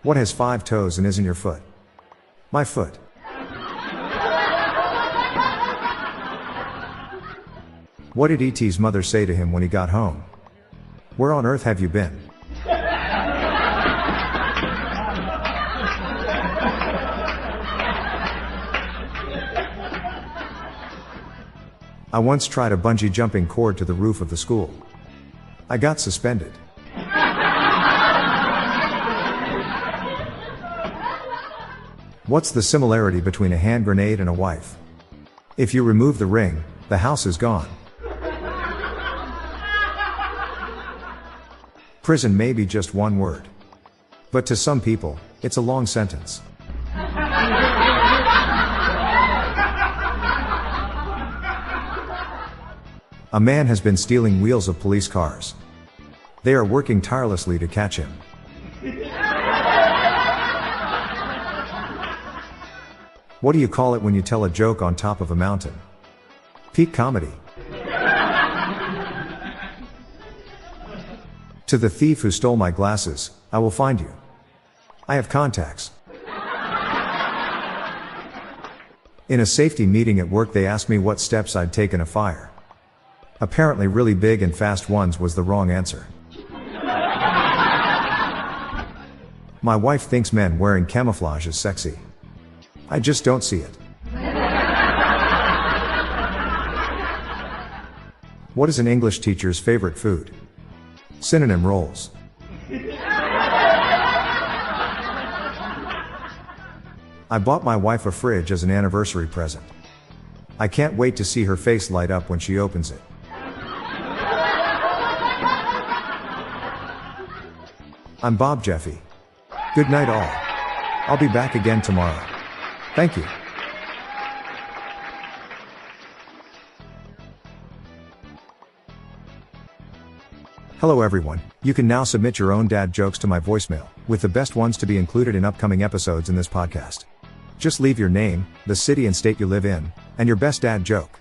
What has 5 toes and isn't your foot? My foot. What did E.T.'s mother say to him when he got home? Where on earth have you been? I once tried a bungee jumping cord to the roof of the school. I got suspended. What's the similarity between a hand grenade and a wife? If you remove the ring, the house is gone. Prison may be just one word. But to some people, it's a long sentence. A man has been stealing wheels of police cars. They are working tirelessly to catch him. What do you call it when you tell a joke on top of a mountain? Peak comedy. To the thief who stole my glasses, I will find you. I have contacts. In a safety meeting at work, they asked me what steps I'd take in a fire. Apparently really big and fast ones was the wrong answer. My wife thinks men wearing camouflage is sexy. I just don't see it. What is an English teacher's favorite food? Synonym rolls. I bought my wife a fridge as an anniversary present. I can't wait to see her face light up when she opens it. I'm Bob Jeffy. Good night all. I'll be back again tomorrow. Thank you. Hello everyone, you can now submit your own dad jokes to my voicemail, with the best ones to be included in upcoming episodes in this podcast. Just leave your name, the city and state you live in, and your best dad joke.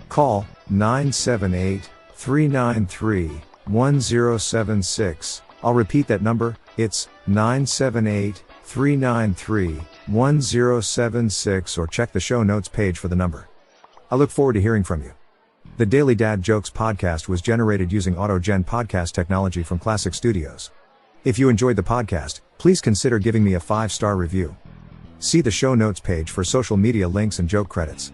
Call 978-393-1076. I'll repeat that number, it's 978-393-1076, or check the show notes page for the number. I look forward to hearing from you. The Daily Dad Jokes podcast was generated using AutoGen podcast technology from Classic Studios. If you enjoyed the podcast, please consider giving me a 5-star review. See the show notes page for social media links and joke credits.